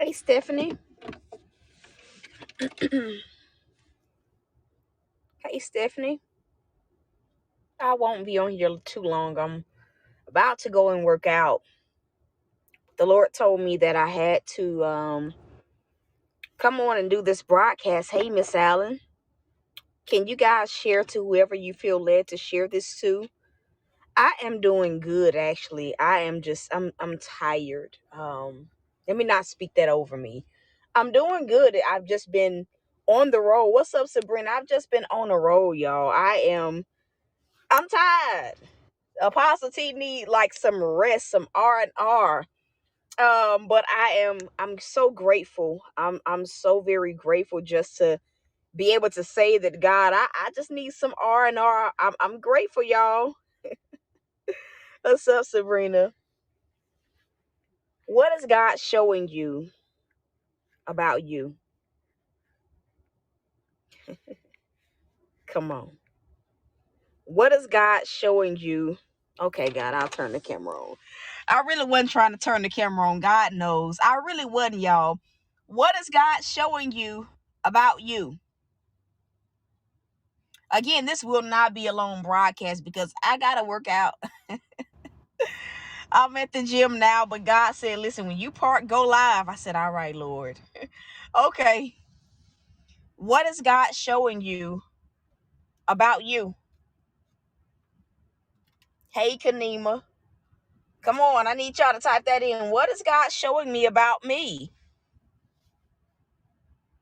Hey, Stephanie. Hey, Stephanie. I won't be on here too long. I'm about to go and work out. The Lord told me that I had to come on and do this broadcast. Hey, Miss Allen. Can you guys share to whoever you feel led to share this to? I am doing good, actually. I'm tired. Let me not speak that over me. I'm doing good. I've just been on the road. What's up, Sabrina? I've just been on the road, y'all. I'm tired. Apostle T need like some rest, some R&R. But I'm so grateful. I'm so very grateful just to be able to say that, God, I just need some R&R. I'm grateful, y'all. What's up, Sabrina? What is God showing you about you? Come on. What is God showing you? Okay, God, I'll turn the camera on. I really wasn't trying to turn the camera on. God knows. I really wasn't, y'all. What is God showing you about you? Again, this will not be a long broadcast because I got to work out. I'm at the gym now, but God said, listen, when you park, go live. I said, all right, Lord. Okay. What is God showing you about you? Hey, Kanema. Come on. I need y'all to type that in. What is God showing me about me?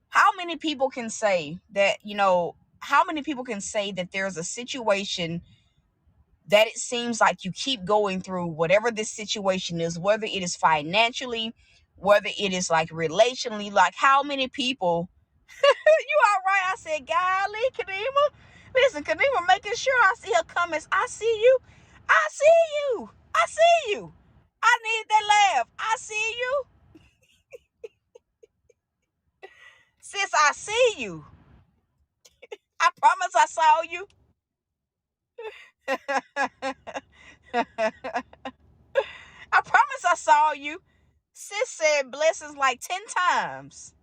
How many people can say that, how many people can say that there's a situation that it seems like you keep going through, whatever this situation is, whether it is financially, whether it is like relationally, like how many people, you all right? I said, golly, Kadima. Listen, Kadima making sure I see her comments. I see you. I see you. I see you. I need that laugh. I see you. Sis, I see you. I promise I saw you. I promise I saw you. Sis said blessings like 10 times.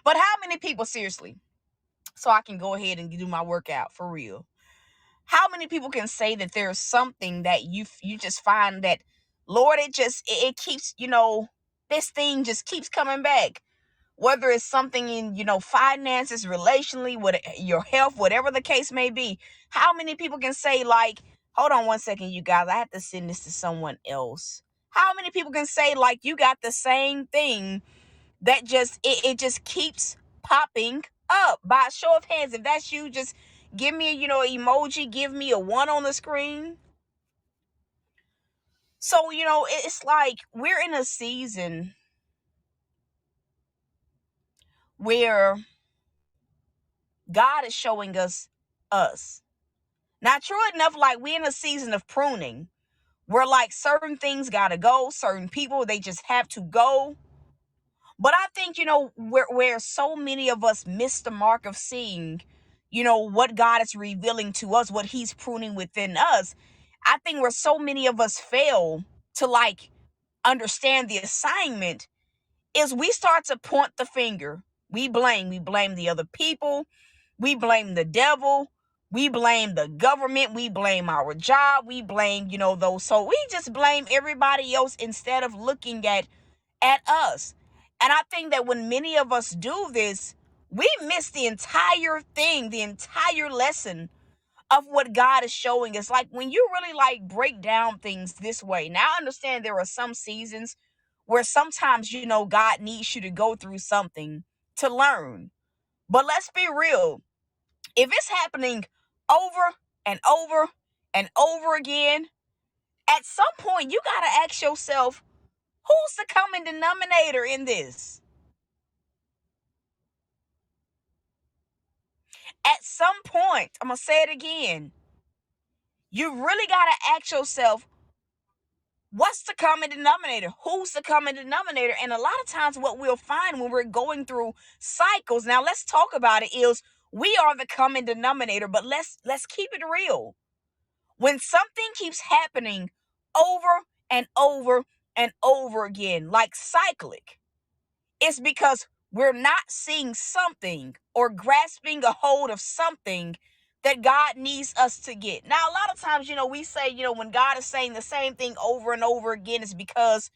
But how many people, seriously, so I can go ahead and do my workout for real? How many people can say that there's something that you just find that, Lord, it keeps, this thing just keeps coming back? Whether it's something in, finances, relationally, with your health, whatever the case may be. How many people can say, like, hold on one second, you guys, I have to send this to someone else. How many people can say, like, you got the same thing that it just keeps popping up? By a show of hands, if that's you, just give me a, emoji, give me a 1 on the screen. So, it's like we're in a season where God is showing us. Now, true enough, like we're in a season of pruning where like certain things gotta go, certain people, they just have to go. But I think, where so many of us miss the mark of seeing, what God is revealing to us, what he's pruning within us. I think where so many of us fail to like understand the assignment is we start to point the finger. We blame the other people. We blame the devil. We blame the government. We blame our job. We blame, those. So we just blame everybody else instead of looking at us. And I think that when many of us do this, we miss the entire thing, the entire lesson of what God is showing us. Like when you really like break down things this way. Now I understand there are some seasons where sometimes, God needs you to go through something to learn. But let's be real. If it's happening over and over and over again, at some point you got to ask yourself, who's the common denominator in this? At some point, I'm going to say it again. You really got to ask yourself, what's the common denominator? Who's the common denominator? And a lot of times what we'll find when we're going through cycles, now let's talk about it, is we are the common denominator, but let's keep it real. When something keeps happening over and over and over again, like cyclic. It's because we're not seeing something or grasping a hold of something that God needs us to get. Now, a lot of times, we say, when God is saying the same thing over and over again, it's because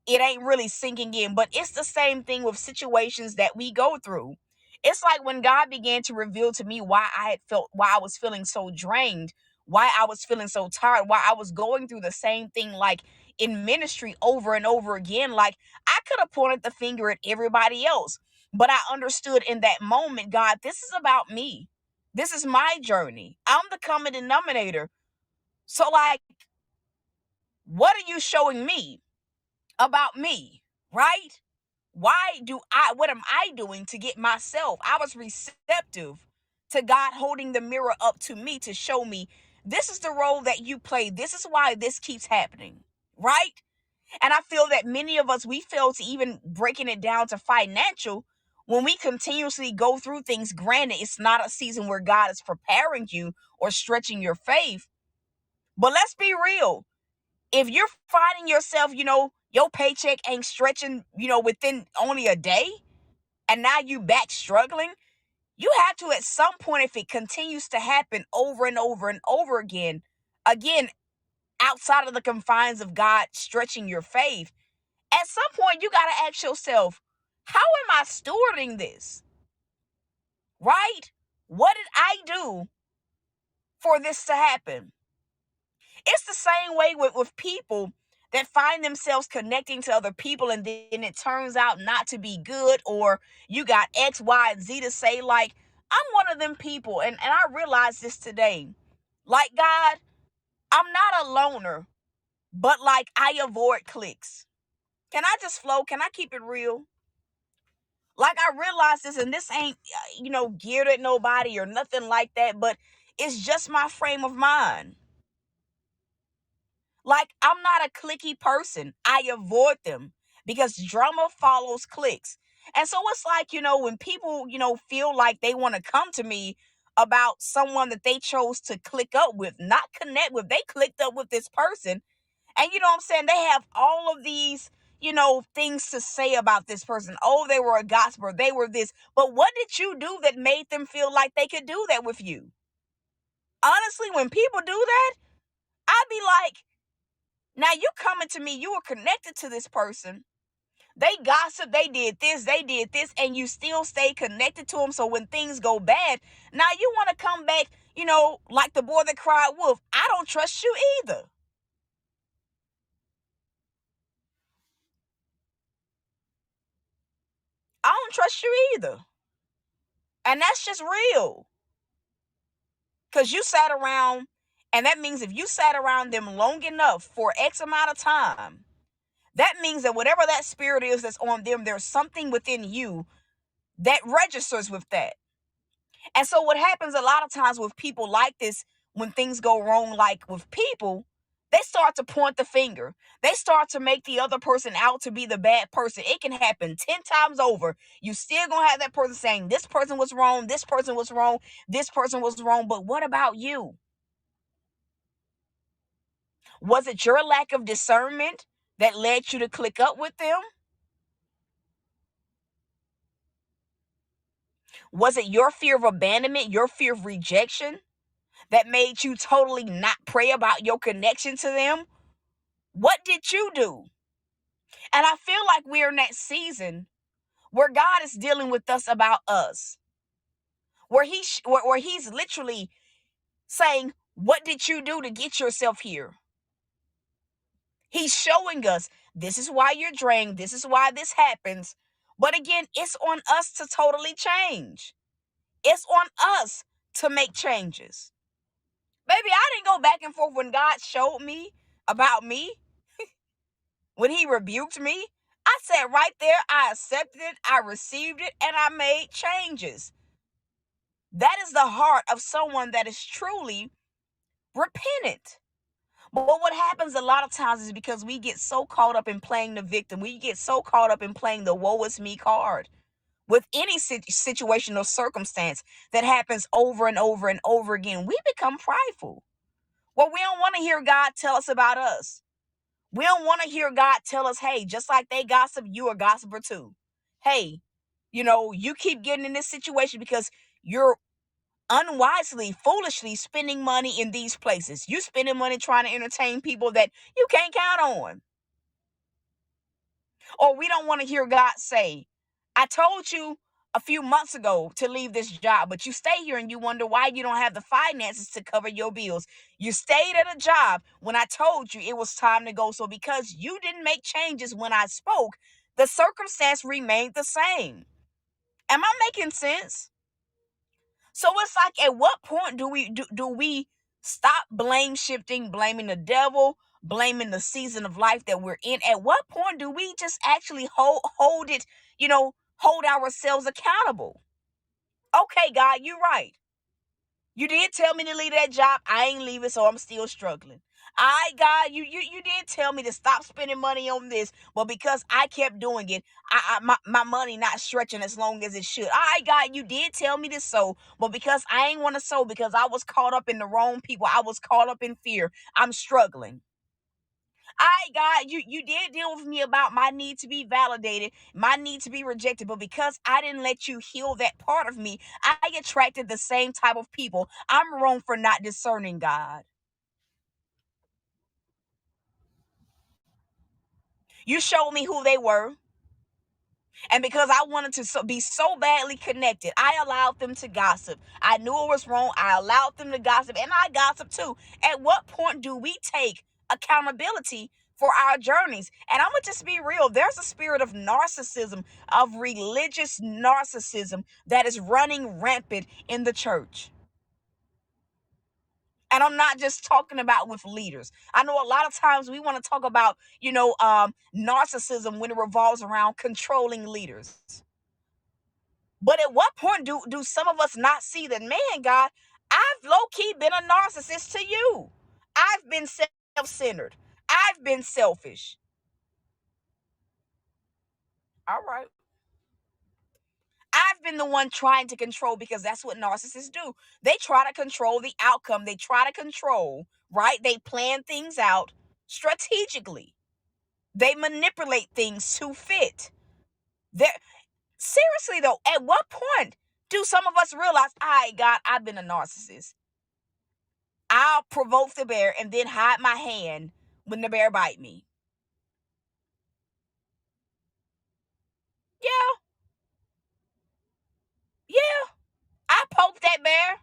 it ain't really sinking in. But it's the same thing with situations that we go through. It's like when God began to reveal to me why I was feeling so drained, why I was feeling so tired, why I was going through the same thing, like in ministry over and over again. Like, I could have pointed the finger at everybody else, but I understood in that moment, God, this is about me. This is my journey. I'm the common denominator. So, like, what are you showing me about me, right? What am I doing to get myself? I was receptive to God holding the mirror up to me to show me, this is the role that you play. This is why this keeps happening, right? And I feel that many of us, we fail to even breaking it down to financial when we continuously go through things. Granted, it's not a season where God is preparing you or stretching your faith, but let's be real. If you're finding yourself, your paycheck ain't stretching, within only a day, and now you back struggling, you have to, at some point, if it continues to happen over and over and over again, outside of the confines of God stretching your faith, at some point you got to ask yourself, how am I stewarding this? Right? What did I do for this to happen? It's the same way with people that find themselves connecting to other people, and then it turns out not to be good, or you got X, Y, and Z to say. Like, I'm one of them people, and I realized this today. Like, God, I'm not a loner, but like, I avoid cliques. Can I just flow? Can I keep it real? Like, I realized this, and this ain't, geared at nobody or nothing like that, but it's just my frame of mind. Like, I'm not a cliquey person. I avoid them because drama follows clicks. And so it's like, when people, feel like they want to come to me about someone that they chose to click up with, not connect with, they clicked up with this person. And you know what I'm saying? They have all of these, things to say about this person. Oh, they were a gossiper. They were this. But what did you do that made them feel like they could do that with you? Honestly, when people do that, I'd be like, now you coming to me, you were connected to this person. They gossip, they did this, and you still stay connected to them. So when things go bad, now you want to come back, like the boy that cried wolf. I don't trust you either. I don't trust you either. And that's just real. Because you sat around, and that means if you sat around them long enough for X amount of time, that means that whatever that spirit is that's on them, there's something within you that registers with that. And so what happens a lot of times with people like this, when things go wrong, like with people, they start to point the finger. They start to make the other person out to be the bad person. It can happen 10 times over. You still gonna have that person saying, this person was wrong, this person was wrong, this person was wrong. But what about you? Was it your lack of discernment that led you to click up with them? Was it your fear of abandonment, your fear of rejection that made you totally not pray about your connection to them? What did you do? And I feel like we're in that season where God is dealing with us about us, where he's literally saying, what did you do to get yourself here? He's showing us, this is why you're drained. This is why this happens. But again, it's on us to totally change. It's on us to make changes. Baby, I didn't go back and forth when God showed me about me, when he rebuked me. I sat right there, I accepted it, I received it, and I made changes. That is the heart of someone that is truly repentant. But what happens a lot of times is because we get so caught up in playing the victim, we get so caught up in playing the woe is me card with any situation or circumstance that happens over and over and over again. We become prideful. Well, we don't want to hear God tell us about us. We don't want to hear God tell us, hey, just like they gossip, you a gossiper too. Hey, you keep getting in this situation because you're unwisely, foolishly spending money in these places. You spending money trying to entertain people that you can't count on. Or we don't want to hear God say, I told you a few months ago to leave this job, but you stay here and you wonder why you don't have the finances to cover your bills. You stayed at a job when I told you it was time to go. So because you didn't make changes when I spoke, the circumstance remained the same. Am I making sense? So it's like, at what point do we stop blame shifting, blaming the devil, blaming the season of life that we're in? At what point do we just actually hold it, hold ourselves accountable? Okay, God, you're right. You did tell me to leave that job. I ain't leaving, so I'm still struggling. God, you did tell me to stop spending money on this, but because I kept doing it, my money not stretching as long as it should. God, you did tell me to sow, but because I ain't want to sow because I was caught up in the wrong people, I was caught up in fear. I'm struggling. God, you did deal with me about my need to be validated, my need to be rejected, but because I didn't let you heal that part of me, I attracted the same type of people. I'm wrong for not discerning, God. You showed me who they were. And because I wanted to be so badly connected, I allowed them to gossip. I knew it was wrong. I allowed them to gossip, and I gossip too. At what point do we take accountability for our journeys? And I'm going to just be real. There's a spirit of narcissism, of religious narcissism, that is running rampant in the church. And I'm not just talking about with leaders. I know a lot of times we want to talk about, narcissism when it revolves around controlling leaders. But at what point do some of us not see that, man, God, I've low key been a narcissist to you. I've been self-centered. I've been selfish. All right. I've been the one trying to control, because that's what narcissists do. They try to control the outcome. They try to control, right? They plan things out strategically. They manipulate things to fit. They're, seriously though, at what point do some of us realize, God, I've been a narcissist? I'll provoke the bear and then hide my hand when the bear bite me. Yeah, yeah. I poked that bear.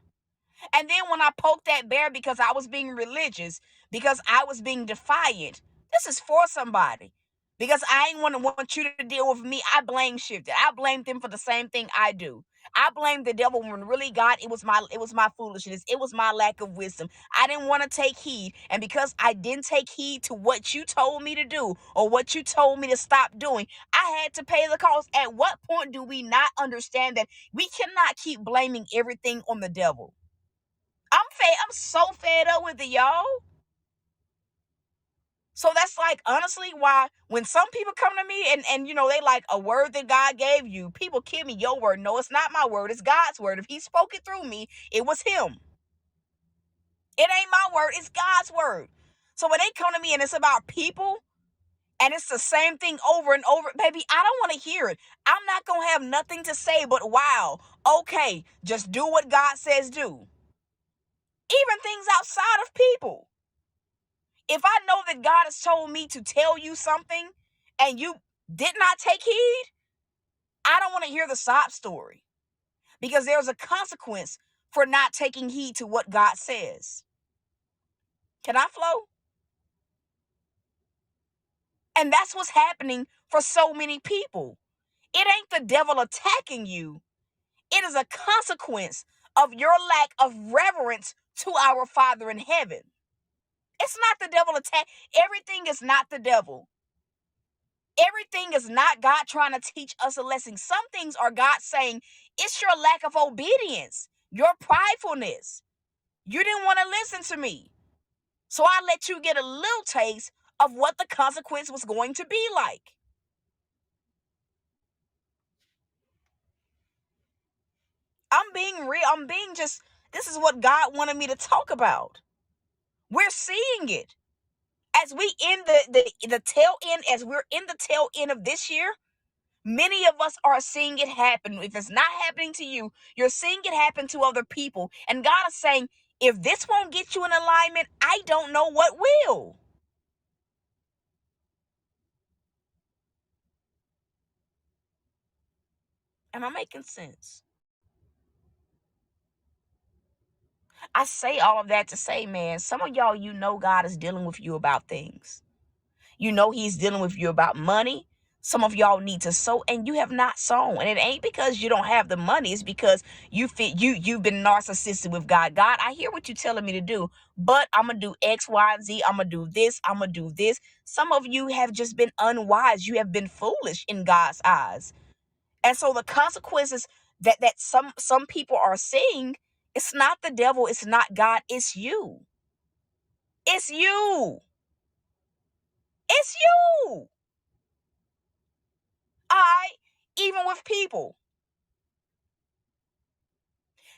And then when I poked that bear because I was being religious, because I was being defiant, this is for somebody. Because I ain't want you to deal with me. I blame shifted. I blamed them for the same thing I do. I blamed the devil when really, God, it was my foolishness. It was my lack of wisdom. I didn't want to take heed. And because I didn't take heed to what you told me to do or what you told me to stop doing, I had to pay the cost. At what point do we not understand that we cannot keep blaming everything on the devil? I'm so fed up with it, y'all. So that's like, honestly, why when some people come to me and they like a word that God gave you, people give me your word. No, it's not my word, it's God's word. If he spoke it through me, it was him. It ain't my word, it's God's word. So when they come to me and it's about people and it's the same thing over and over, baby, I don't want to hear it. I'm not gonna have nothing to say but, wow, okay, just do what God says do. Even things outside of people. If I know that God has told me to tell you something and you did not take heed, I don't want to hear the sob story, because there's a consequence for not taking heed to what God says. Can I flow? And that's what's happening for so many people. It ain't the devil attacking you. It is a consequence of your lack of reverence to our Father in heaven. It's not the devil attack. Everything is not the devil. Everything is not God trying to teach us a lesson. Some things are God saying, it's your lack of obedience, your pridefulness. You didn't want to listen to me. So I let you get a little taste of what the consequence was going to be like. I'm being real. This is what God wanted me to talk about. We're seeing it. As we in the tail end, as we're in the tail end of this year, many of us are seeing it happen. If it's not happening to you, you're seeing it happen to other people. And God is saying, if this won't get you in alignment, I don't know what will. Am I making sense? I say all of that to say, man, some of y'all, God is dealing with you about things. He's dealing with you about money. Some of y'all need to sow and you have not sown. And it ain't because you don't have the money. It's because you've been narcissistic with God. God, I hear what you're telling me to do, but I'm gonna do X, Y, and Z. I'm gonna do this. I'm gonna do this. Some of you have just been unwise. You have been foolish in God's eyes. And so the consequences that some people are seeing, it's not the devil, it's not God, it's you. It's you. It's you. Even with people.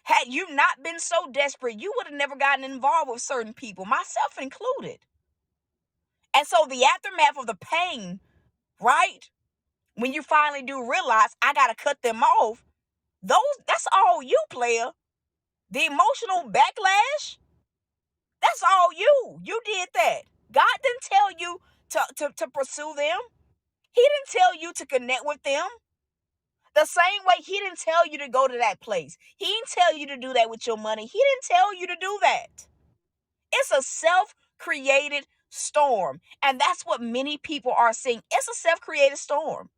Had you not been so desperate, you would have never gotten involved with certain people, myself included. And so the aftermath of the pain, right? When you finally do realize I gotta cut them off, that's all you, player. The emotional backlash, that's all you. You did that. God didn't tell you to pursue them. He didn't tell you to connect with them. The same way he didn't tell you to go to that place. He didn't tell you to do that with your money. He didn't tell you to do that. It's a self-created storm. And that's what many people are seeing. It's a self-created storm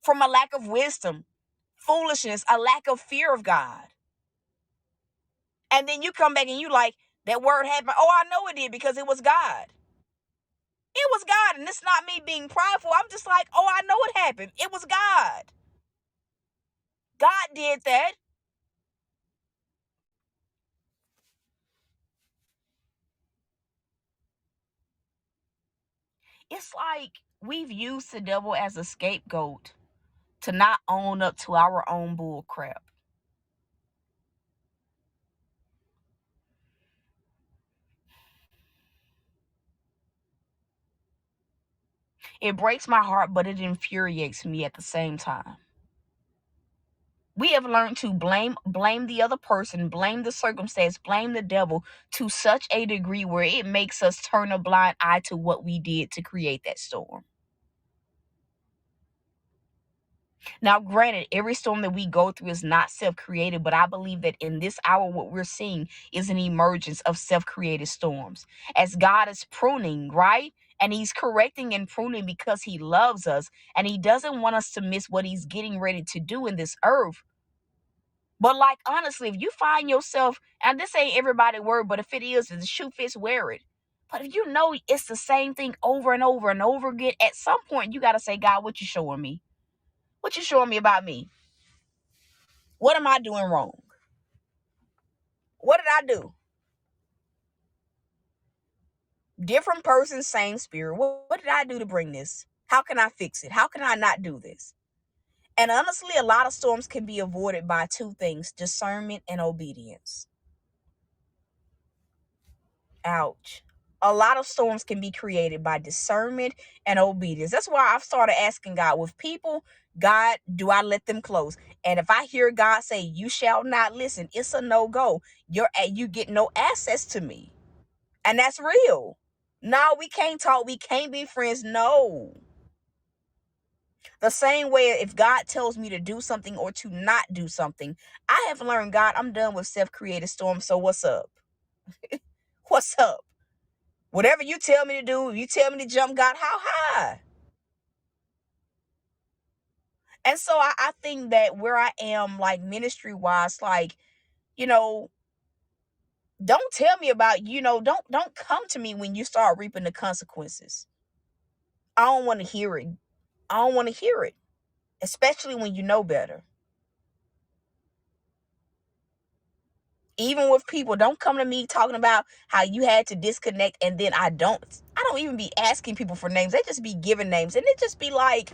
from a lack of wisdom, foolishness, a lack of fear of God. And then you come back and you like, that word happened. Oh, I know it did because it was God. It was God. And it's not me being prideful. I'm just like, oh, I know it happened. It was God. God did that. It's like we've used the devil as a scapegoat to not own up to our own bull crap. It breaks my heart, but it infuriates me at the same time. We have learned to blame the other person, blame the circumstance, blame the devil to such a degree where it makes us turn a blind eye to what we did to create that storm. Now, granted, every storm that we go through is not self-created, but I believe that in this hour, what we're seeing is an emergence of self-created storms. As God is pruning, right? And he's correcting and pruning because he loves us and he doesn't want us to miss what he's getting ready to do in this earth. But like honestly, if you find yourself, and this ain't everybody word, but if it is, if the shoe fits, wear it. But if you know it's the same thing over and over and over again, at some point you gotta say, God, what you showing me? What you showing me about me? What am I doing wrong? What did I do? Different person, same spirit. What did I do to bring this? How can I fix it? How can I not do this? And honestly, a lot of storms can be avoided by two things: discernment and obedience. Ouch. A lot of storms can be created by discernment and obedience. That's why I've started asking God with people, God, do I let them close? And if I hear God say, you shall not listen, it's a no-go. You get no access to me. And that's real. No, we can't talk. We can't be friends. No. The same way if God tells me to do something or to not do something, I have learned, God, I'm done with self-created storms. So what's up? What's up? Whatever you tell me to do, you tell me to jump, God, how high? And so I think that where I am, like ministry wise, like, you know, don't tell me about, don't come to me when you start reaping the consequences. I don't want to hear it. I don't want to hear it, especially when you know better. Even with people, don't come to me talking about how you had to disconnect and then I don't even be asking people for names. They just be giving names and it just be like,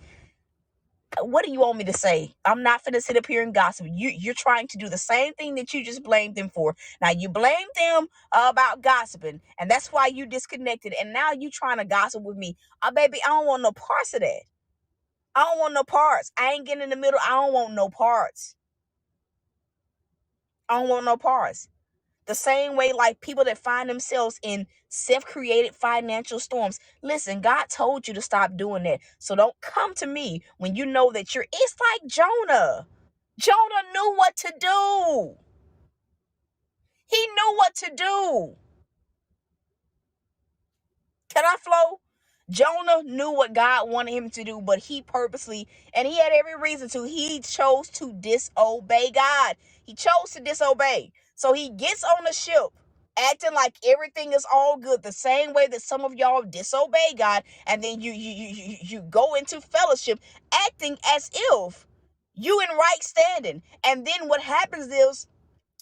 What do you want me to say? I'm not finna sit up here and gossip. You're trying to do the same thing that you just blamed them for. Now you blamed them about gossiping, and that's why you disconnected. And now you trying to gossip with me. Baby, I don't want no parts of that. I don't want no parts. I ain't getting in the middle. I don't want no parts. I don't want no parts. The same way, like people that find themselves in self-created financial storms. Listen, God told you to stop doing that. So don't come to me when you know that it's like Jonah. Jonah knew what to do. He knew what to do. Can I flow? Jonah knew what God wanted him to do, but he purposely, and he had every reason to, he chose to disobey God. He chose to disobey. So he gets on the ship acting like everything is all good, the same way that some of y'all disobey God, and then you go into fellowship acting as if you in right standing. And then what happens is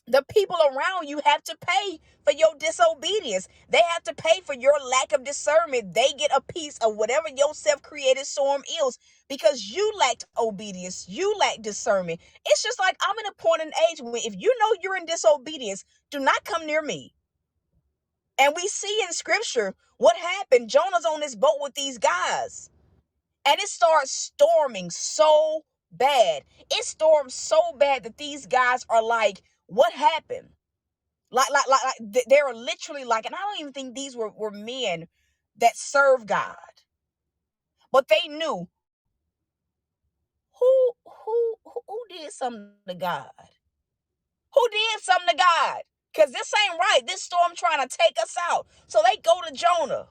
the people around you have to pay for your disobedience. They have to pay for your lack of discernment. They get a piece of whatever your self-created storm is because you lacked obedience. You lack discernment. It's just like I'm in a point in age where if you know you're in disobedience, do not come near me. And we see in scripture what happened. Jonah's on this boat with these guys. And it starts storming so bad. It storms so bad that these guys are like, what happened? Like they're literally like, and I don't even think these were men that serve God. But they knew who did something to God. Who did something to God? Because this ain't right. This storm trying to take us out. So they go to Jonah.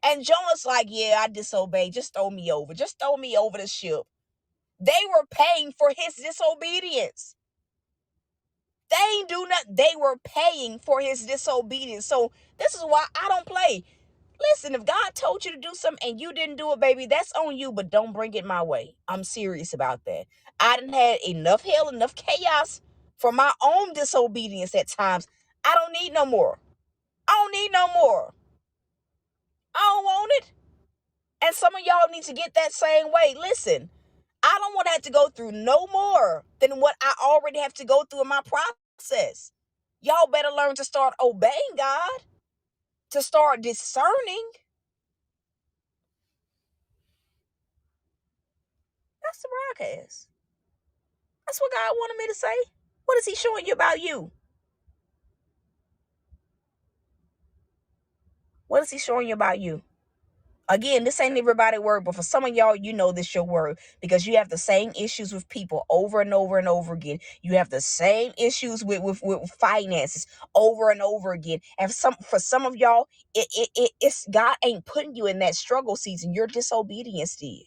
And Jonah's like, yeah, I disobeyed. Just throw me over. Just throw me over the ship. They were paying for his disobedience. They ain't do nothing. They were paying for his disobedience. So this is why I don't play. Listen, if God told you to do something and you didn't do it, baby, that's on you, but don't bring it my way. I'm serious about that. I done had enough hell, enough chaos for my own disobedience at times. I don't need no more. I don't need no more. I don't want it. And some of y'all need to get that same way. Listen, I don't want to have to go through no more than what I already have to go through in my process. Y'all better learn to start obeying God, to start discerning. That's the broadcast. That's what God wanted me to say. What is he showing you about you? What is he showing you about you? Again, this ain't everybody's word, but for some of y'all, you know this your word because you have the same issues with people over and over and over again. You have the same issues with finances over and over again. And for some of y'all, it's God ain't putting you in that struggle season. Your disobedience did.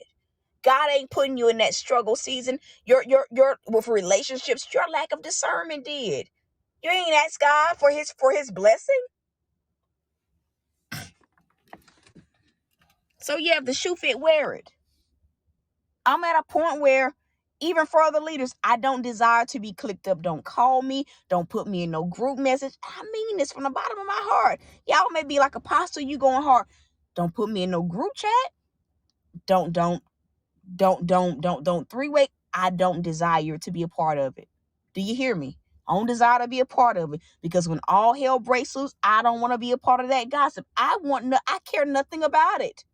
God ain't putting you in that struggle season. Your with relationships, your lack of discernment did. You ain't asked God for his blessing. So yeah, if the shoe fit, wear it. I'm at a point where even for other leaders, I don't desire to be clicked up. Don't call me. Don't put me in no group message. I mean this from the bottom of my heart. Y'all may be like, Apostle, you going hard. Don't put me in no group chat. Don't three-way. I don't desire to be a part of it. Do you hear me? I don't desire to be a part of it because when all hell breaks loose, I don't want to be a part of that gossip. I care nothing about it.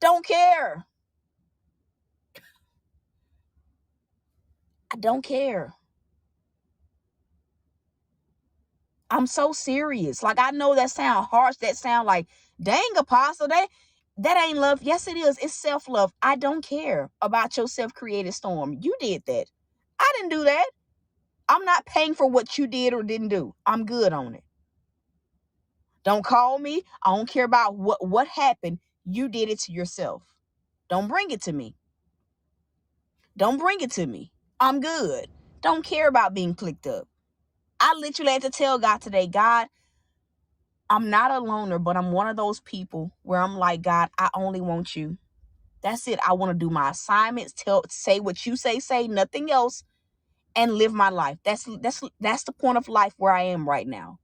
Don't care. I don't care. I'm so serious. Like, I know that sound harsh. That sound like, dang, Apostle, that ain't love. Yes, it is. It's self-love. I don't care about your self-created storm. You did that. I didn't do that. I'm not paying for what you did or didn't do. I'm good on it. Don't call me. I don't care about what happened. You did it to yourself. Don't bring it to me. Don't bring it to me. I'm good. Don't care about being clicked up. I literally had to tell God today, God, I'm not a loner, but I'm one of those people where I'm like, God, I only want you. That's it. I want to do my assignments, say what you say, nothing else, and live my life. That's the point of life where I am right now.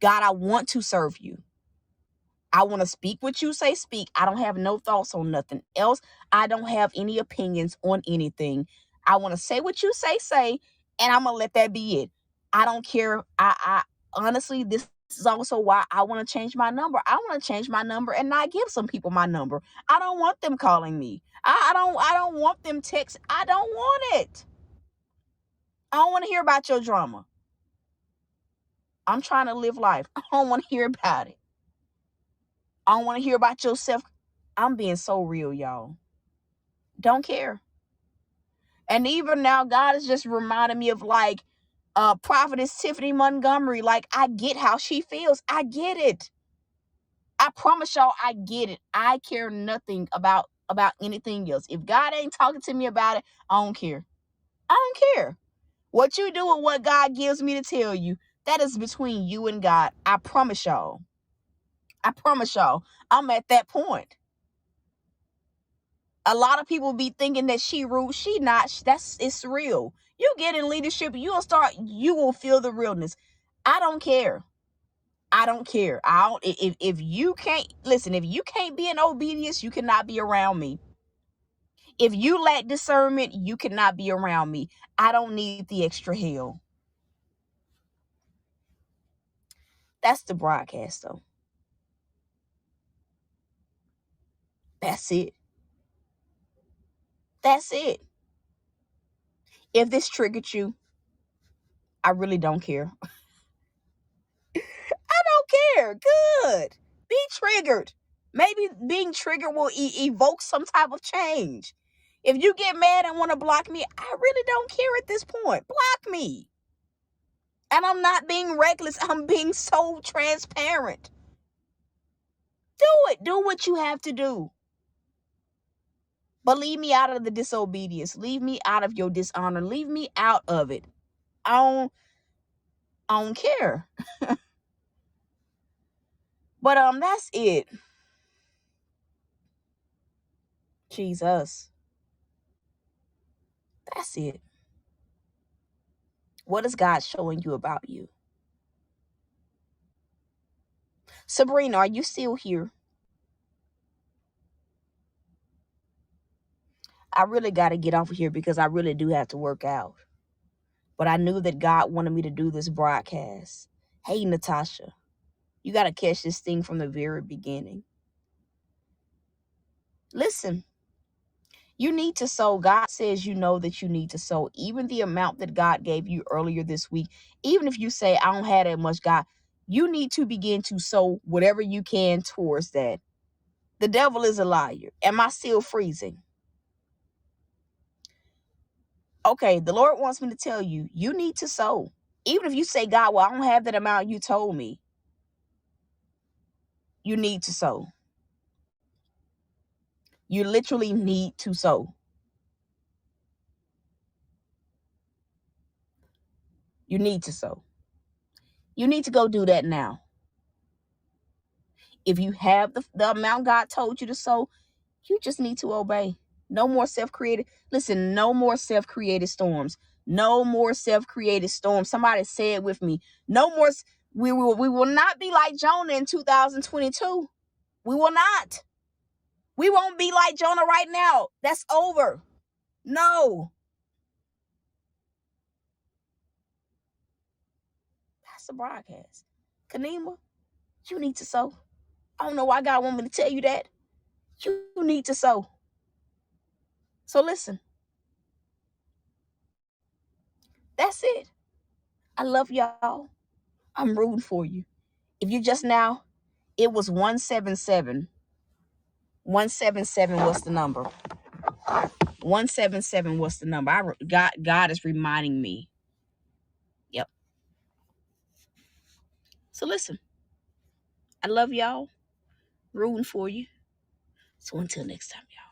God, I want to serve you. I want to speak what you say, speak. I don't have no thoughts on nothing else. I don't have any opinions on anything. I want to say what you say, and I'm gonna let that be it. I don't care. I honestly, this is also why I want to change my number. I want to change my number and not give some people my number. I don't want them calling me. I don't want them text. I don't want it. I don't want to hear about your drama. I'm trying to live life. I don't want to hear about it. I don't want to hear about yourself. I'm being so real, y'all. Don't care. And even now, God is just reminding me of like prophetess Tiffany Montgomery. Like, I get how she feels. I get it. I promise y'all, I get it. I care nothing about anything else. If God ain't talking to me about it, I don't care. I don't care. What you do with what God gives me to tell you, that is between you and God. I promise y'all. I promise y'all. I'm at that point. A lot of people be thinking that she rude. She not. It's real. You get in leadership, you will feel the realness. I don't care. I don't care. I don't if you can't listen, if you can't be in obedience, you cannot be around me. If you lack discernment, you cannot be around me. I don't need the extra hell. That's the broadcast though. That's it. That's it. If this triggered you, I really don't care. I don't care. Good. Be triggered. Maybe being triggered will evoke some type of change. If you get mad and want to block me, I really don't care at this point. Block me. And I'm not being reckless. I'm being so transparent. Do it. Do what you have to do. But leave me out of the disobedience. Leave me out of your dishonor. Leave me out of it. I don't care. But that's it. Jesus. That's it. What is God showing you about you? Sabrina, are you still here? I really got to get off of here because I really do have to work out. But I knew that God wanted me to do this broadcast. Hey, Natasha, you got to catch this thing from the very beginning. Listen, you need to sow. God says you know that you need to sow. Even the amount that God gave you earlier this week, even if you say, I don't have that much, God, you need to begin to sow whatever you can towards that. The devil is a liar. Am I still freezing? Okay, the Lord wants me to tell you, you need to sow. Even if you say, God, well, I don't have that amount you told me. You need to sow. You literally need to sow. You need to sow. You need to go do that now. If you have the amount God told you to sow, you just need to obey. No more self-created. Listen, no more self-created storms. No more self-created storms. Somebody say it with me. No more. We will not be like Jonah in 2022. We will not. We won't be like Jonah right now. That's over. No. That's the broadcast. Kanima, you need to sow. I don't know why God want me to tell you that. You need to sow. So listen, that's it. I love y'all. I'm rooting for you. If you just now, it was 177. 177 was the number. 177 was the number. God is reminding me. Yep. So listen, I love y'all. Rooting for you. So until next time, y'all.